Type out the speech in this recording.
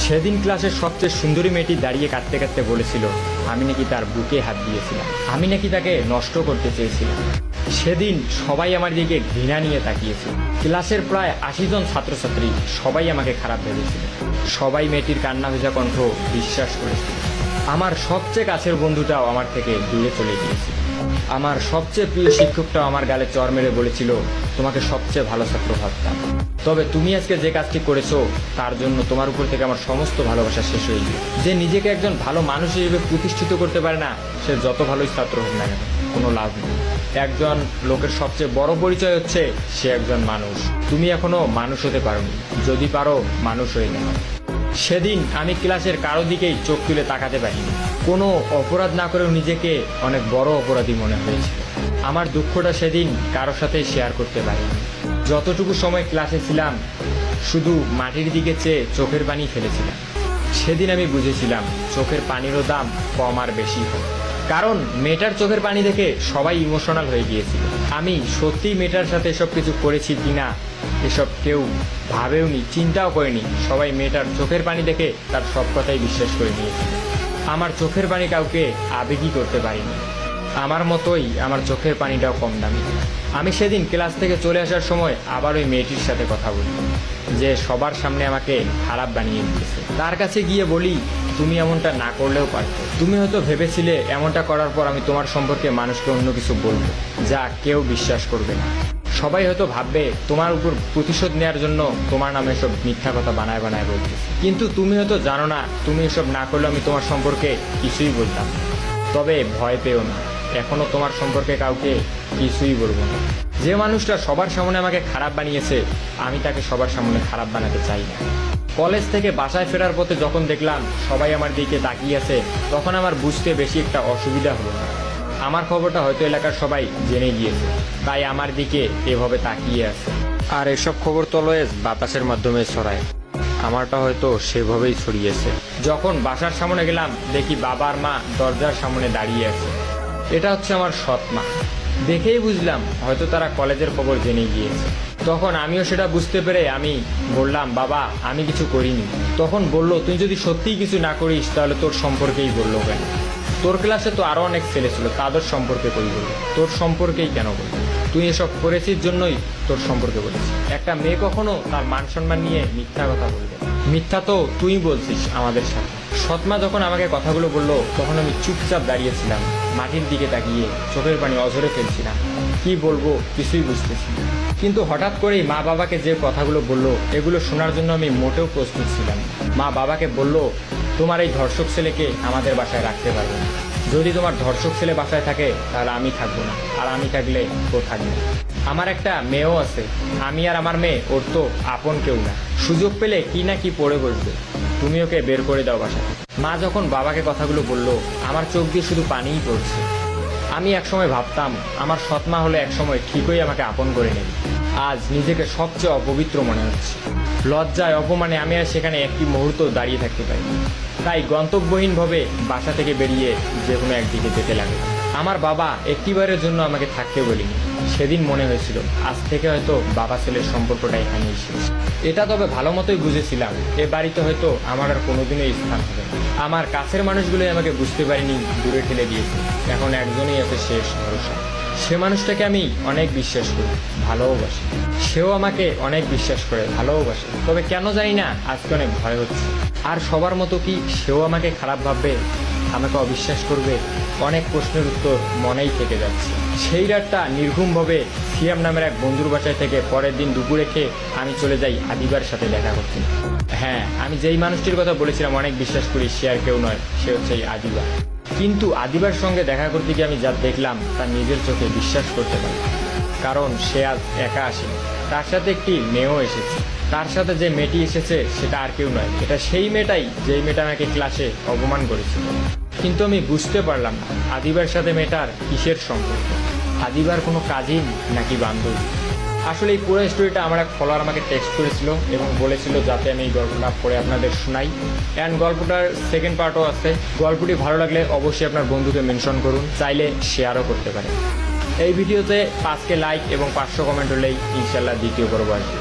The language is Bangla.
সেদিন ক্লাসের সবচেয়ে সুন্দরী মেয়েটি দাঁড়িয়ে কাঁদতে কাঁদতে বলেছিল আমি নাকি তার বুকে হাত দিয়েছিলাম, আমি নাকি তাকে নষ্ট করতে চেয়েছিলাম। সেদিন সবাই আমার দিকে ঘৃণা নিয়ে তাকিয়েছিল। ক্লাসের প্রায় 80 জন ছাত্রছাত্রী সবাই আমাকে খারাপ ভেবেছিল। সবাই মেয়েটির কান্না ভেজা কণ্ঠ বিশ্বাস করেছিল। আমার সবচেয়ে কাছের বন্ধুটাও আমার থেকে দূরে চলে গিয়েছিল। আমার সবচেয়ে প্রিয় শিক্ষকটাও আমার গালে চড় মেরে বলেছিল তোমাকে সবচেয়ে ভালো ছাত্র ভাবতাম, তবে তুমি আজকে যে কাজটি করেছো তার জন্য তোমার উপর থেকে আমার সমস্ত ভালোবাসা শেষ হয়ে গিয়ে। যে নিজেকে একজন ভালো মানুষ হিসেবে প্রতিষ্ঠিত করতে পারে না, সে যত ভালোই ছাত্র হোক না কেন কোনো লাভ নেই। একজন লোকের সবচেয়ে বড় পরিচয় হচ্ছে সে একজন মানুষ। তুমি এখনো মানুষ হতে পারোনি, যদি পারো মানুষ হয়ে নাও। সেদিন আমি ক্লাসের কারো দিকেই চোখ তুলে তাকাতে পারিনি। কোনো অপরাধ না করেও নিজেকে অনেক বড় অপরাধী মনে হয়েছিল। আমার দুঃখটা সেদিন কারোর সাথে শেয়ার করতে পারিনি। যতটুকু সময় ক্লাসে ছিলাম শুধু মাটির দিকে চেয়ে চোখের পানি ফেলেছিলাম। সেদিন আমি বুঝেছিলাম চোখের পানিরও দাম কম আর বেশি হয়। কারণ মেয়েটার চোখের পানি দেখে সবাই ইমোশনাল হয়ে গিয়েছিল। আমি সত্যিই মেয়েটার সাথে এসব কিছু করেছি কিনা এসব কেউ ভাবেওনি, চিন্তাও করেনি। সবাই মেয়েটার চোখের পানি দেখে তার সব কথাই বিশ্বাস করে নিয়েছিল। আমার চোখের পানি কাউকে আবেগী করতে পারিনি। আমার মতোই আমার চোখের পানিটাও কম দামি। আমি সেদিন ক্লাস থেকে চলে আসার সময় আবার ওই মেয়েটির সাথে কথা বলি, যে সবার সামনে আমাকে খারাপ বানিয়ে দিয়েছে। তার কাছে গিয়ে বলি তুমি এমনটা না করলেও পারতে। তুমি হয়তো ভেবেছিলে এমনটা করার পর আমি তোমার সম্পর্কে মানুষকে অন্য কিছু বলবো যা কেউ বিশ্বাস করবে না। সবাই হয়তো ভাববে তোমার উপর প্রতিশোধ নেওয়ার জন্য তোমার নামে এসব মিথ্যা কথা বানায় বানায় বলতেছে। কিন্তু তুমি হয়তো জানো না তুমি এসব না করলে আমি তোমার সম্পর্কে কিছুই বলতাম। তবে ভয় পেও না, এখনো তোমার সম্পর্কে কাউকে কিছুই বলবো না। যে মানুষটা সবার সামনে আমাকে খারাপ বানিয়েছে আমি তাকে সবার সামনে খারাপ বানাতে চাই না। কলেজ থেকে বাসায় ফেরার পথে যখন দেখলাম সবাই আমার দিকে তাকিয়ে আছে, তখন আমার বুঝতে বেশি একটা অসুবিধা হলো না। আমার খবরটা হয়তো এলাকার সবাই জেনে গিয়েছে, তাই আমার দিকে এভাবে তাকিয়ে আছে। আর এসব খবর তো অলওয়েজ বাতাসের মাধ্যমে ছড়ায়, আমারটা হয়তো সেভাবেই ছড়িয়েছে। যখন বাসার সামনে গেলাম দেখি বাবা আর মা দরজার সামনে দাঁড়িয়ে আছে। এটা হচ্ছে আমার সৎ মা। দেখেই বুঝলাম হয়তো তারা কলেজের খবর জেনে গিয়েছে। তখন আমিও সেটা বুঝতে পেরে আমি বললাম বাবা আমি কিছু করিনি। তখন বললো তুই যদি সত্যিই কিছু না করিস তাহলে তোর সম্পর্কেই বললো কেন? তোর ক্লাসে তো আরও অনেক ছেলে ছিল, তাদের সম্পর্কে কই বললো? তোর সম্পর্কেই কেন বললো? তুই এসব করেছিস জন্যই তোর সম্পর্কে বলেছিস। একটা মেয়ে কখনো তার মান সম্মান নিয়ে মিথ্যা কথা বলবে? মিথ্যা তো তুই বলছিস আমাদের সাথে। সৎমা যখন আমাকে কথাগুলো বললো তখন আমি চুপচাপ দাঁড়িয়েছিলাম, মাটির দিকে তাকিয়ে চোখের পানি অঝরে ফেলছিলাম। কি বলবো কিছুই বুঝতেছি না। কিন্তু হঠাৎ করেই মা বাবাকে যে কথাগুলো বললো এগুলো শোনার জন্য আমি মোটেও প্রস্তুত ছিলাম। মা বাবাকে বলল তোমার এই ধর্ষক ছেলেকে আমাদের বাসায় রাখতে পারবো না। যদি তোমার ধর্ষক ছেলে বাসায় থাকে তাহলে আমি থাকবো না, আর আমি থাকলে ও থাকবে। আমার একটা মেয়েও আছে, আমি আর আমার মেয়ে ওর তো আপন কেউ না। সুযোগ পেলে কি না কি পড়ে বসবে, তুমি ওকে বের করে দাও বাসা। মা যখন বাবাকে কথাগুলো বললো আমার চোখ দিয়ে শুধু পানিই পড়ছে। আমি একসময় ভাবতাম আমার সৎমা হলে একসময় ঠিকই আমাকে আপন করে নেবে। আজ নিজেকে সবচেয়ে অপবিত্র মনে হচ্ছে। লজ্জায় অপমানে আমি আর সেখানে একটি মুহূর্ত দাঁড়িয়ে থাকতে পারি। তাই গন্তব্যহীনভাবে বাসা থেকে বেরিয়ে যে কোনো একদিকে যেতে লাগে। আমার বাবা একটিবারের জন্য আমাকে থাকতে বলিনি। সেদিন মনে হয়েছিল আজ থেকে হয়তো বাবা ছেলের সম্পর্কটা এখানেই শেষ। এটা তবে ভালো মতোই বুঝেছিলাম এ বাড়িতে হয়তো আমার আর কোনোদিনই স্থান হবে না। আমার কাছের মানুষগুলোই আমাকে বুঝতে পারিনি, দূরে ঠেলে দিয়েছে। এখন একজনই আছে শেষ ভরসা। সে মানুষটাকে আমি অনেক বিশ্বাস করি, ভালোবাসি। সেও আমাকে অনেক বিশ্বাস করে, ভালোবাসে। তবে কেন জানি না আজকে অনেক ভয় হচ্ছে। আর সবার মতো কি সেও আমাকে খারাপ ভাববে, আমাকে অবিশ্বাস করবে? অনেক প্রশ্নের উত্তর মনেই থেকে যাচ্ছে। সেই রাতটা নির্ঘুমভাবে সিয়াম নামের এক বন্ধুর বাসায় থেকে পরের দিন দুপুরে খেয়ে আমি চলে যাই আদিবার সাথে দেখা করতে। হ্যাঁ, আমি যেই মানুষটির কথা বলেছিলাম অনেক বিশ্বাস করি, সে আর কেউ নয়, সে হচ্ছে এই আদিবা। কিন্তু আদিবার সঙ্গে দেখা করতে গিয়ে আমি যা দেখলাম তা নিজের চোখে বিশ্বাস করতে পারি। কারণ সে আজ একা আসেনি, তার সাথে একটি মেয়েও এসেছে। তার সাথে যে মেয়েটি এসেছে সেটা আর কেউ নয়, এটা সেই মেয়েটাই যেই মেয়েটা আমাকে ক্লাসে অপমান করেছিল। কিন্তু আমি বুঝতে পারলাম না আদিবার সাথে মেয়েটার কিসের সম্পর্ক। আদিবার কোনো কাজিন নাকি বান্ধবী? আসলে এই পুরো স্টোরিটা আমার এক ফলোয়ার আমাকে টেক্সট করেছিল এবং বলেছিল যাতে আমি এই গল্পটা পড়ে আপনাদের শোনাই। অ্যান্ড গল্পটার সেকেন্ড পার্টও আছে। গল্পটি ভালো লাগলে অবশ্যই আপনার বন্ধুকে মেনশন করুন, চাইলে শেয়ারও করতে পারেন। এই ভিডিওতে 5কে লাইক এবং 500 কমেন্ট হলেই ইনশাল্লাহ দ্বিতীয় পর্ব আসবে।